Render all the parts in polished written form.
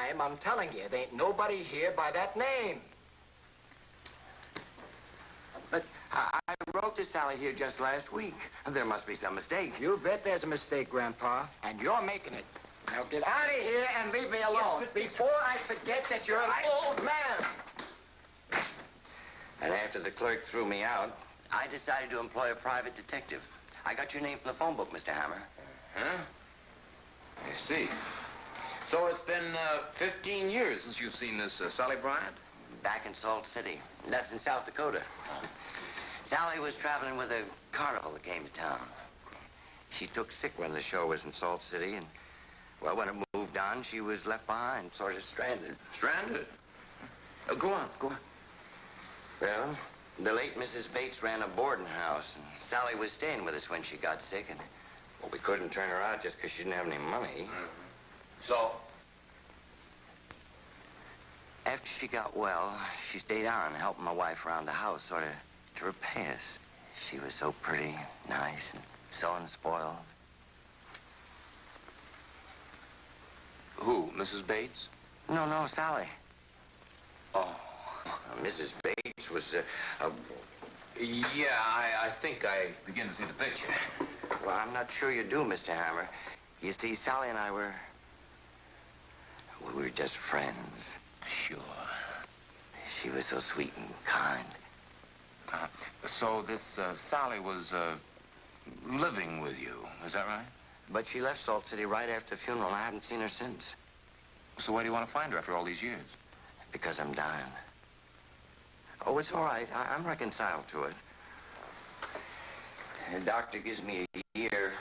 time, I'm telling you, there ain't nobody here by that name. But I wrote to Sally here just last week. There must be some mistake. You bet there's a mistake, Grandpa. And you're making it. Now get out of here and leave me alone before I forget that you're an old man. And after the clerk threw me out, I decided to employ a private detective. I got your name from the phone book, Mr. Hammer. Huh? I see. So it's been 15 years since you've seen this Sally Bryant? Back in Salt City. That's in South Dakota. Sally was traveling with a carnival that came to town. She took sick when the show was in Salt City, and, well, when it moved on, she was left behind, sort of stranded. Stranded? Go on. Well, the late Mrs. Bates ran a boarding house, and Sally was staying with us when she got sick, and, well, we couldn't turn her out just because she didn't have any money. So? After she got well, she stayed on, helping my wife around the house, sort of to repay us. She was so pretty, nice, and so unspoiled. Who, Mrs. Bates? No, Sally. Oh. Mrs. Bates was, Yeah, I think I begin to see the picture. Well, I'm not sure you do, Mr. Hammer. You see, Sally and I were just friends. Sure. She was so sweet and kind. So this Sally was living with you, is that right? But she left Salt City right after the funeral, and I haven't seen her since. So why do you want to find her after all these years? Because I'm dying. Oh, it's all right. I'm reconciled to it. The doctor gives me a year,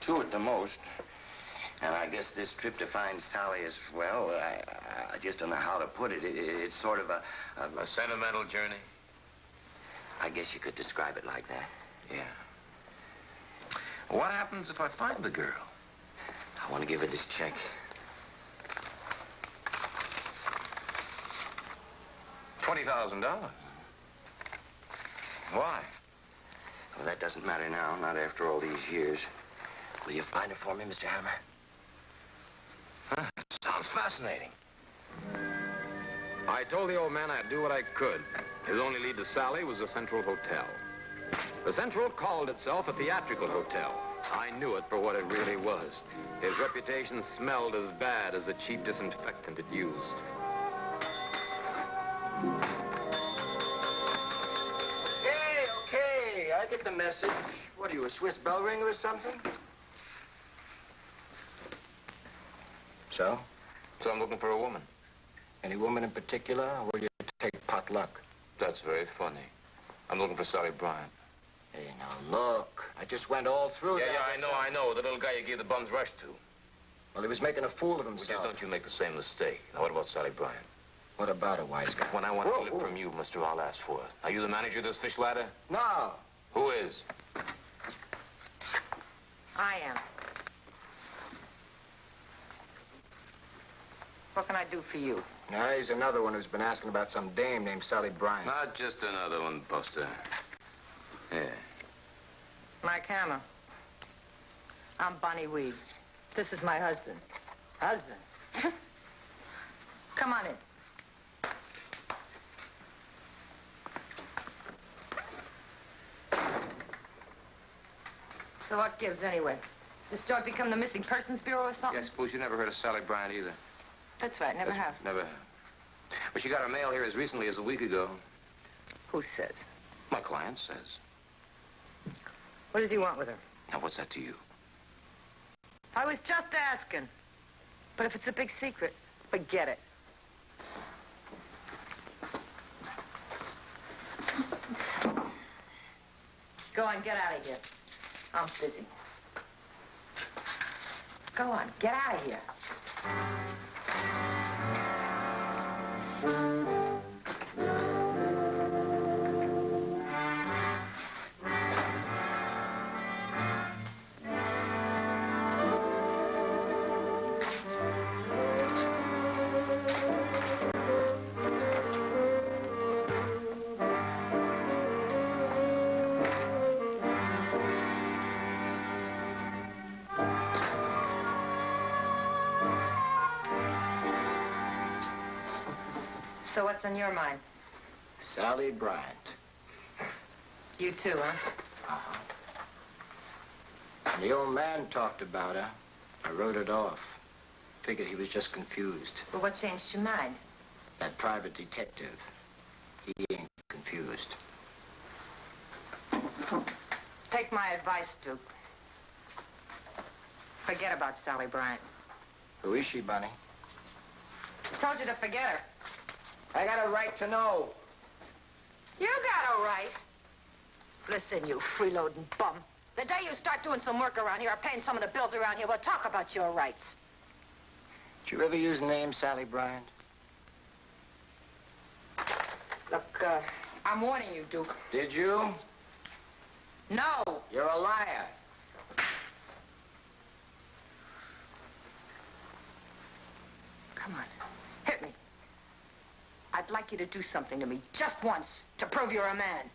2 at the most. And I guess this trip to find Sally is, well, I just don't know how to put it. It's sort of a sentimental journey? I guess you could describe it like that. Yeah. What happens if I find the girl? I want to give her this check. $20,000. Why? Well, that doesn't matter now, not after all these years. Will you find her for me, Mr. Hammer? Huh? Sounds fascinating. I told the old man I'd do what I could. His only lead to Sally was the Central Hotel. The Central called itself a theatrical hotel. I knew it for what it really was. His reputation smelled as bad as the cheap disinfectant it used. Okay, I get the message. What are you, a Swiss bell ringer or something? So? So I'm looking for a woman. Any woman in particular, or will you take pot luck? That's very funny. I'm looking for Sally Bryant. Hey, now look. I just went all through that. Yeah, I know. The little guy you gave the bum's rush to. Well, he was making a fool of Well, just himself. don't you make the same mistake. Now, what about Sally Bryant? What about a wise guy? When I want to live from you, mister, I'll ask for it. Are you the manager of this fish ladder? No. Who is? I am. What can I do for you? Now, he's another one who's been asking about some dame named Sally Bryant. Not just another one, Buster. Yeah. Mike Hammer. I'm Bonnie Weed. This is my husband. Husband? Come on in. So what gives anyway? This store become the missing persons bureau or something? Yeah, I suppose you never heard of Sally Bryant either. That's right, never have. Never have. But she got her mail here as recently as a week ago. Who says? My client says. What does he want with her? Now, what's that to you? I was just asking. But if it's a big secret, forget it. Go on, get out of here. I'm busy. Go on, get out of here. So what's on your mind? Sally Bryant. You too, huh? Uh-huh. When the old man talked about her, I wrote it off. Figured he was just confused. Well, what changed your mind? That private detective, he ain't confused. Take my advice, Duke. Forget about Sally Bryant. Who is she, Bunny? I told you to forget her. I got a right to know. You got a right. Listen, you freeloading bum. The day you start doing some work around here or paying some of the bills around here, we'll talk about your rights. Did you ever use the name Sally Bryant? Look, I'm warning you, Duke. Did you? No. You're a liar. Come on. Hit me. I'd like you to do something to me, just once, to prove you're a man.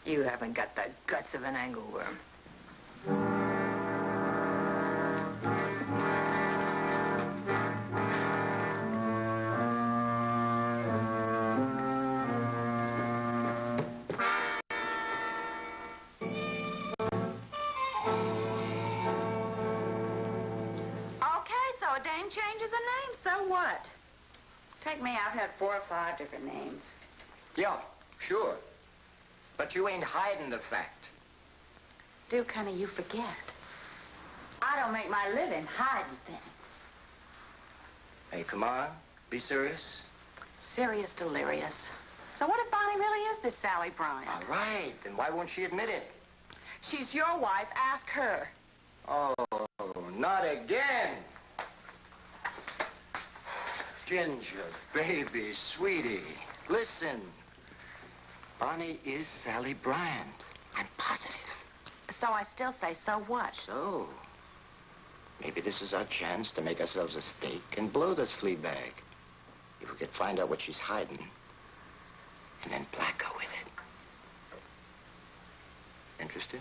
You haven't got the guts of an angleworm. So a dame changes a name, so what? Take me, I've had 4 or 5 different names. Yeah, sure. But you ain't hiding the fact. Duke, honey, you forget. I don't make my living hiding things. Hey, come on. Be serious. Serious delirious. So what if Bonnie really is this Sally Bryant? All right. Then why won't she admit it? She's your wife. Ask her. Oh, not again. Ginger, baby, sweetie, listen. Bonnie is Sally Bryant. I'm positive. So I still say, so what? So, maybe this is our chance to make ourselves a stake and blow this flea bag. If we could find out what she's hiding, and then black her with it. Interested?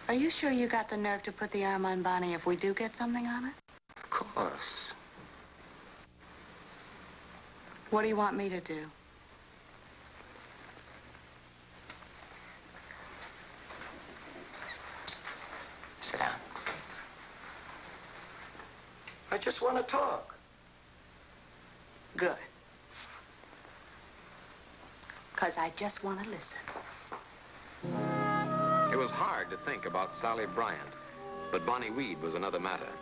Are you sure you got the nerve to put the arm on Bonnie if we do get something on her? Of course. What do you want me to do? Sit down. I just want to talk. Good. Because I just want to listen. It was hard to think about Sally Bryant, but Bonnie Weed was another matter.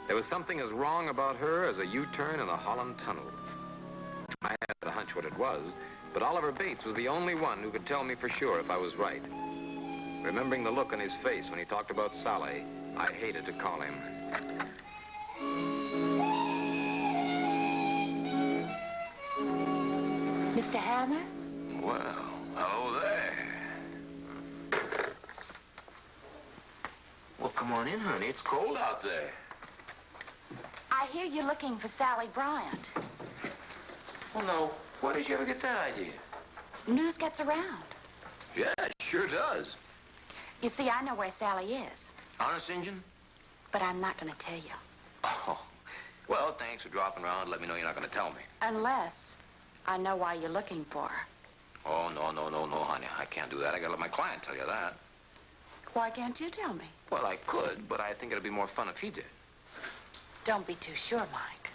There was something as wrong about her as a U-turn in the Holland Tunnel. I had a hunch what it was, but Oliver Bates was the only one who could tell me for sure if I was right. Remembering the look on his face when he talked about Sally, I hated to call him. Mr. Hammer? Well, hello there. Well, come on in, honey. It's cold out there. I hear you're looking for Sally Bryant. Well, no. Why did you ever get that idea? News gets around. Yeah, it sure does. You see, I know where Sally is, Honest, Injun? but I'm not going to tell you. Oh. Well, thanks for dropping around. Let me know you're not going to tell me. Unless I know why you're looking for her. Oh, no, honey. I can't do that. I got to let my client tell you that. Why can't you tell me? Well, I could, but I think it'd be more fun if he did. Don't be too sure, Mike.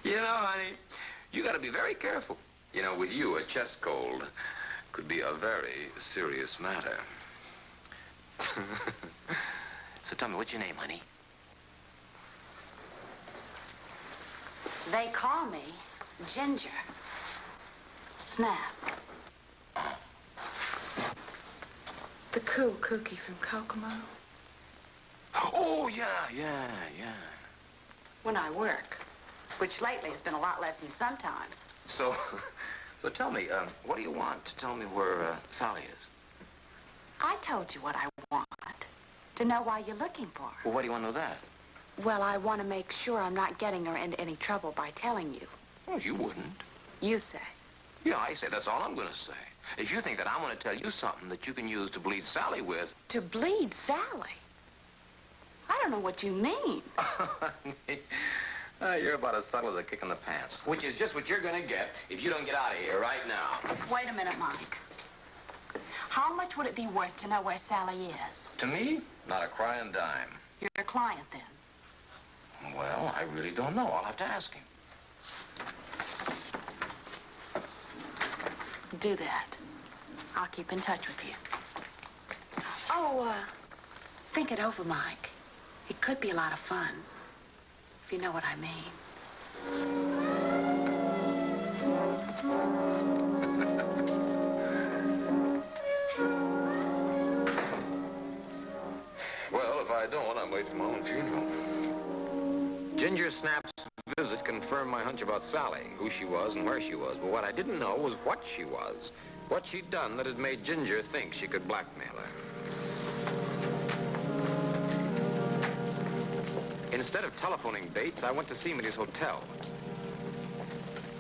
You know, honey, you got to be very careful. You know, with you, a chest cold could be a very serious matter. So tell me, what's your name, honey? They call me Ginger. Snap. The cool cookie from Kokomo. Oh, yeah. When I work, which lately has been a lot less than sometimes. So tell me, what do you want to tell me where Sally is? I told you what I want. To know why you're looking for her. Well, why do you want to know that? Well, I want to make sure I'm not getting her into any trouble by telling you. Well, you wouldn't. You say. Yeah, I say. That's all I'm going to say. If you think that I'm going to tell you something that you can use to bleed Sally with... To bleed Sally? I don't know what you mean. You're about as subtle as a kick in the pants, which is just what you're going to get if you don't get out of here right now. Wait a minute, Mike. How much would it be worth to know where Sally is? To me, not a crying dime. You're a client, then. Well, I really don't know. I'll have to ask him. Do that. I'll keep in touch with you. Oh, think it over, Mike. It could be a lot of fun, if you know what I mean. Well, if I don't, I'm late for my own funeral. Ginger Snap's visit confirmed my hunch about Sally, who she was and where she was. But what I didn't know was what she was, what she'd done that had made Ginger think she could blackmail her. Instead of telephoning Bates, I went to see him at his hotel.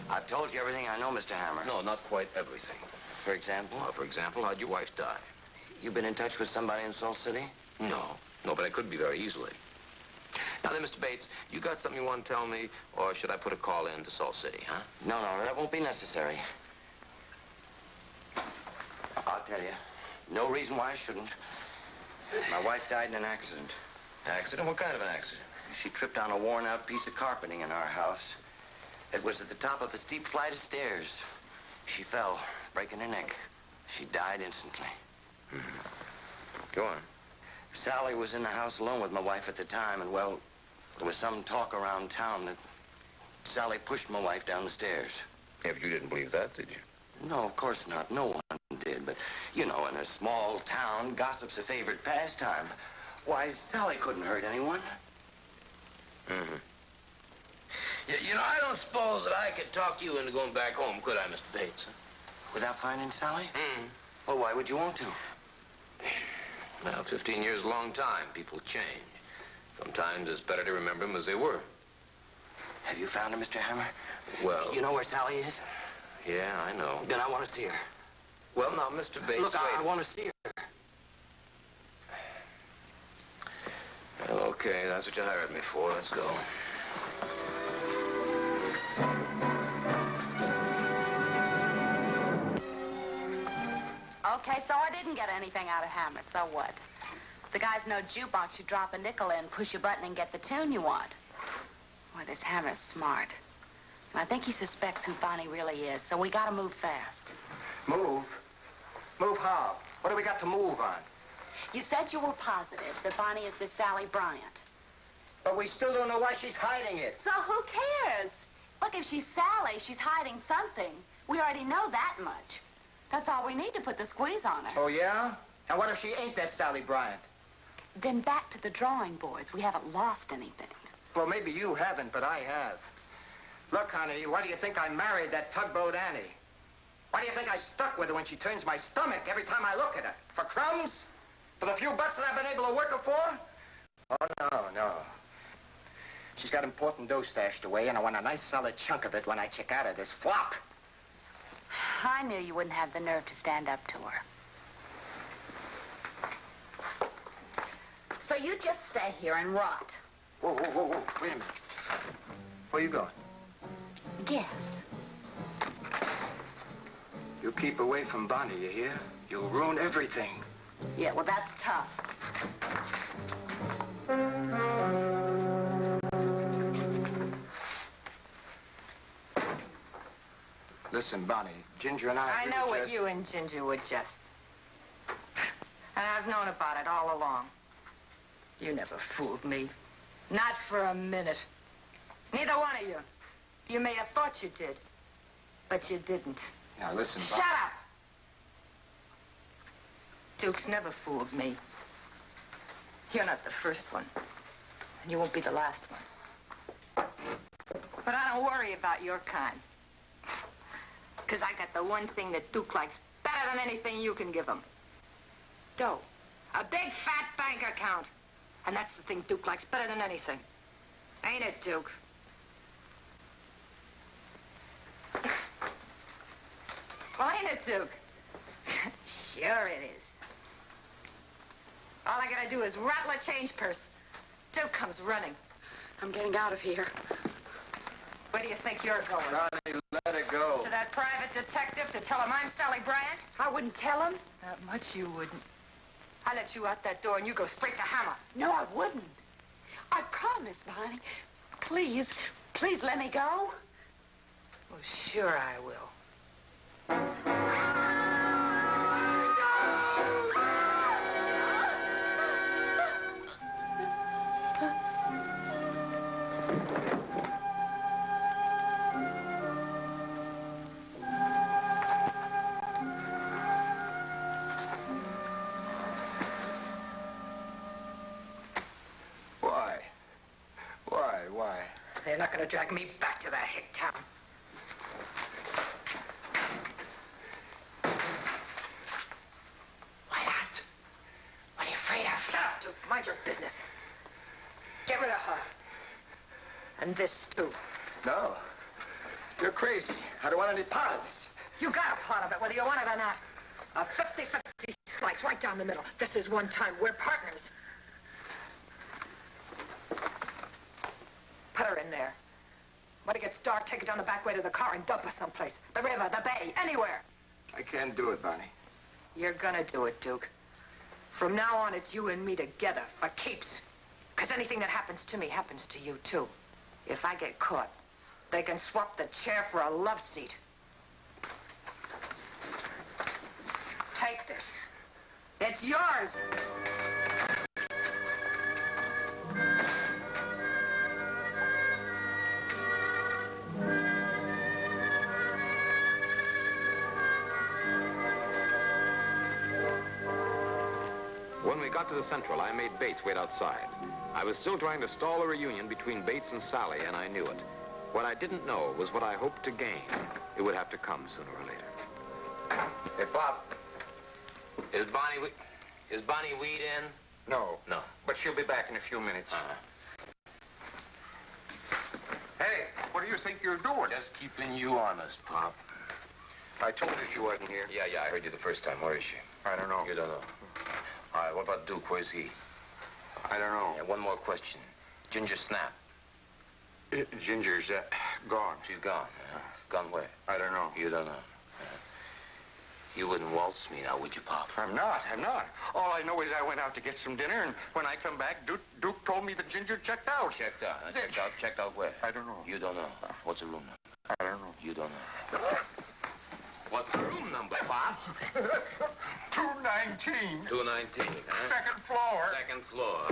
I've told you everything I know, Mr. Hammer. No, not quite everything. For example? Well, for example, how'd your wife die? You've been in touch with somebody in Salt City? No, but I could be very easily. Now then, Mr. Bates, you got something you want to tell me, or should I put a call in to Salt City, huh? No, that won't be necessary. I'll tell you. No reason why I shouldn't. My wife died in an accident. Accident? What kind of an accident? She tripped on a worn-out piece of carpeting in our house. It was at the top of a steep flight of stairs. She fell, breaking her neck. She died instantly. Go on. Sally was in the house alone with my wife at the time, and, well, there was some talk around town that Sally pushed my wife down the stairs. Yeah, but you didn't believe that, did you? No, of course not. No one did. But, you know, in a small town, gossip's a favorite pastime. Why, Sally couldn't hurt anyone. You know, I don't suppose that I could talk you into going back home, could I, Mr. Bates? Without finding Sally? Well, why would you want to? Well, 15 years is a long time. People change. Sometimes it's better to remember them as they were. Have you found her, Mr. Hammer? Well... You know where Sally is? Yeah, I know. Then I want to see her. Well, now, Mr. Bates... Look, I want to see her. Well, okay, that's what you hired me for. Let's go. Okay, so I didn't get anything out of Hammer, so what? The guy's no jukebox. You drop a nickel in, push a button, and get the tune you want. Boy, this Hammer's smart. And I think he suspects who Bonnie really is, so we gotta move fast. Move? Move how? What do we got to move on? You said you were positive that Bonnie is this Sally Bryant. But we still don't know why she's hiding it. So who cares? Look, if she's Sally, she's hiding something. We already know that much. That's all we need to put the squeeze on her. Oh, yeah? And what if she ain't that Sally Bryant? Then back to the drawing boards. We haven't lost anything. Well, maybe you haven't, but I have. Look, honey, why do you think I married that tugboat Annie? Why do you think I stuck with her when she turns my stomach every time I look at her? For crumbs? For the few bucks that I've been able to work her for? Oh, no. She's got important dough stashed away, and I want a nice solid chunk of it when I check out of this flop. I knew you wouldn't have the nerve to stand up to her. So you just stay here and rot. Whoa. Wait a minute. Where you going? Yes. You keep away from Bonnie, you hear? You'll ruin everything. Yeah, well, that's tough. Listen, Bonnie, Ginger and I know what you and Ginger were just. And I've known about it all along. You never fooled me. Not for a minute. Neither one of you. You may have thought you did, but you didn't. Now, listen, Shut Bonnie. up! Duke's never fooled me. You're not the first one, and you won't be the last one. But I don't worry about your kind. Because I got the one thing that Duke likes better than anything you can give him. Dough. A big, fat bank account. And that's the thing Duke likes better than anything. Ain't it, Duke? Well, ain't it, Duke? Sure it is. All I gotta do is rattle a change purse. Duke comes running. I'm getting out of here. Where do you think you're going? Connie, let it go. To that private detective to tell him I'm Sally Bryant? I wouldn't tell him. Not much you wouldn't. I let you out that door and you go straight to Hammer. No, I wouldn't. I promise, Bonnie. Please, please let me go. Well, sure I will. Why? They're not going to drag me back to that hick town. Why not? What are you afraid of? Shut up, Duke. Mind your business. Get rid of her. And this, too. No. You're crazy. I don't want any part of this. You got a part of it, whether you want it or not. A 50-50 slice right down the middle. This is one time. We're partners. Put her in there. When it gets dark, take her down the back way to the car and dump her someplace. The river, the bay, anywhere. I can't do it, Bonnie. You're gonna do it, Duke. From now on, it's you and me together, for keeps. Because anything that happens to me happens to you, too. If I get caught, they can swap the chair for a love seat. Take this. It's yours. When we got to the Central, I made Bates wait outside. I was still trying to stall a reunion between Bates and Sally, and I knew it. What I didn't know was what I hoped to gain. It would have to come sooner or later. Hey, Pop. Is Bonnie Weed in? No. No. But she'll be back in a few minutes. Uh-huh. Hey, what do you think you're doing? Just keeping you honest, Pop. I told her she wasn't here. Yeah, I heard you the first time. Where is she? I don't know. You don't know. All right, what about Duke? Where's he? I don't know. Yeah, one more question. Ginger Snap. Ginger's gone. She's gone. Gone where? I don't know. You don't know. You wouldn't waltz me now, would you, Pop? I'm not. All I know is I went out to get some dinner, and when I come back, Duke told me that Ginger checked out. Checked out. Checked out where? I don't know. You don't know. What's the room number? I don't know. You don't know. What's the room number, Pop? 219. 219, huh? Second floor. Second floor.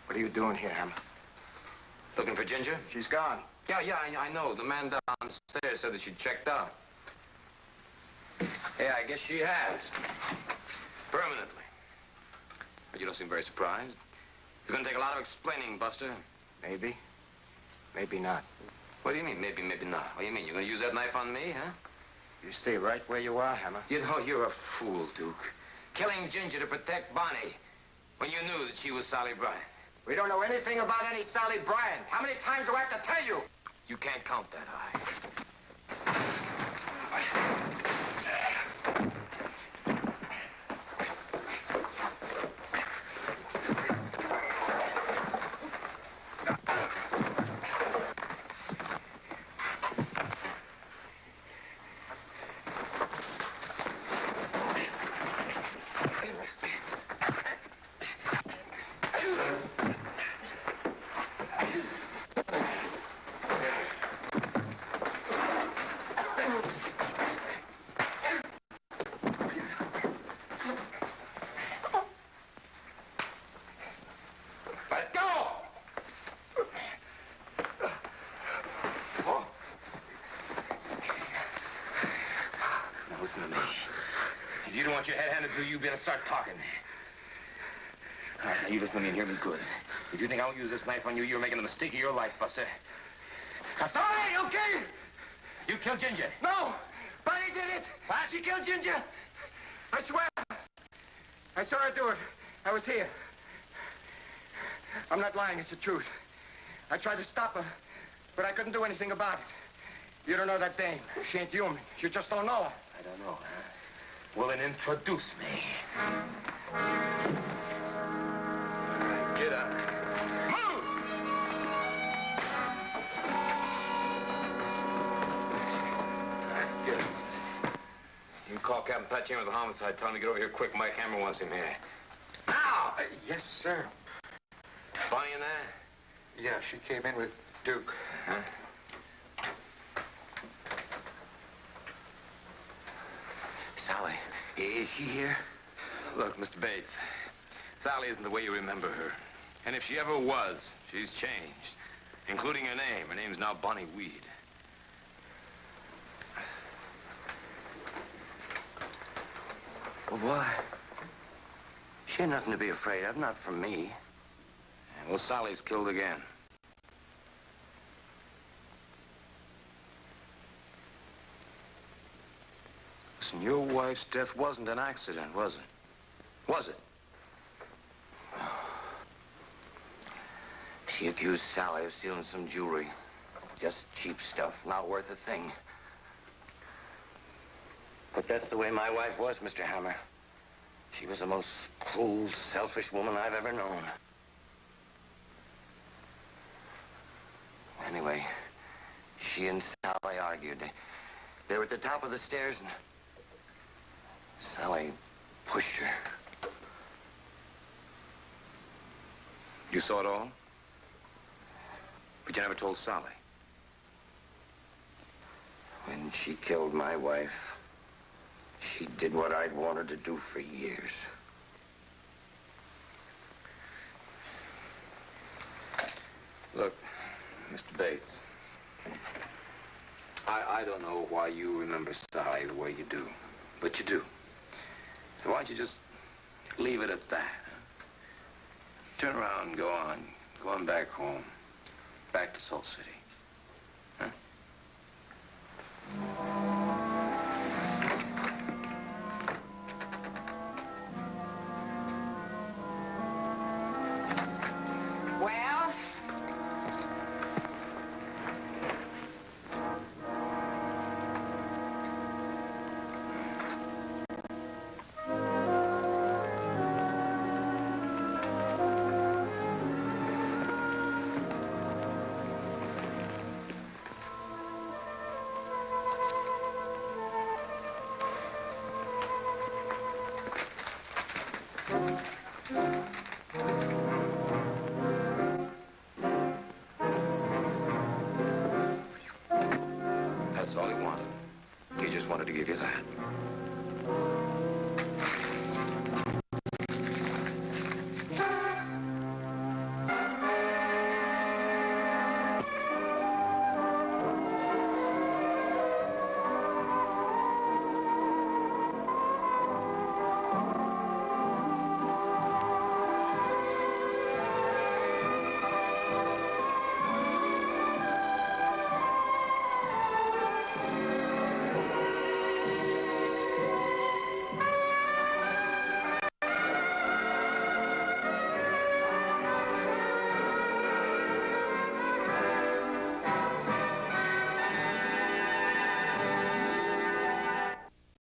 What are you doing here, Hammer? Looking for Ginger? She's gone. Yeah, I know. The man downstairs said that she checked out. Yeah, I guess she has. Permanently. But you don't seem very surprised. It's going to take a lot of explaining, Buster. Maybe. Maybe not. What do you mean, maybe not? What do you mean, you're going to use that knife on me, huh? You stay right where you are, Hammer. You know, you're a fool, Duke. Killing Ginger to protect Bonnie when you knew that she was Sally Bryant. We don't know anything about any Sally Bryant. How many times do I have to tell you? You can't count that high. Let go! Now listen to me. If you don't want your head handed to you, better start talking. All right, now you listen to me and hear me good. If you think I won't use this knife on you, you're making the mistake of your life, Buster. Sorry, okay? You killed Ginger. No! Bonnie did it! What? She killed Ginger? I swear. I saw her do it. I was here. I'm not lying. It's the truth. I tried to stop her, but I couldn't do anything about it. You don't know that dame. She ain't human. You just don't know her. I don't know, huh? Well, then introduce me. All right, get up. Move! Get up. You call Captain Pat Chambers of homicide. Tell him to get over here quick. Mike Hammer wants him here. Now! Yes, sir. Bonnie in there? Yeah, she came in with Duke. Huh? Sally, is she here? Look, Mr. Bates, Sally isn't the way you remember her. And if she ever was, she's changed, including her name. Her name's now Bonnie Weed. Well, why? She had nothing to be afraid of, not from me. Well, Sally's killed again. Listen, your wife's death wasn't an accident, was it? Was it? She accused Sally of stealing some jewelry. Just cheap stuff, not worth a thing. But that's the way my wife was, Mr. Hammer. She was the most cruel, selfish woman I've ever known. Anyway, she and Sally argued. They were at the top of the stairs, and Sally pushed her. You saw it all? But you never told Sally. When she killed my wife, she did what I'd wanted to do for years. Look, Mr. Bates, I don't know why you remember Sally the way you do, but you do. So why don't you just leave it at that? Turn around and go on back home, back to Salt City. Huh? Well? That's all he wanted. He just wanted to give you that.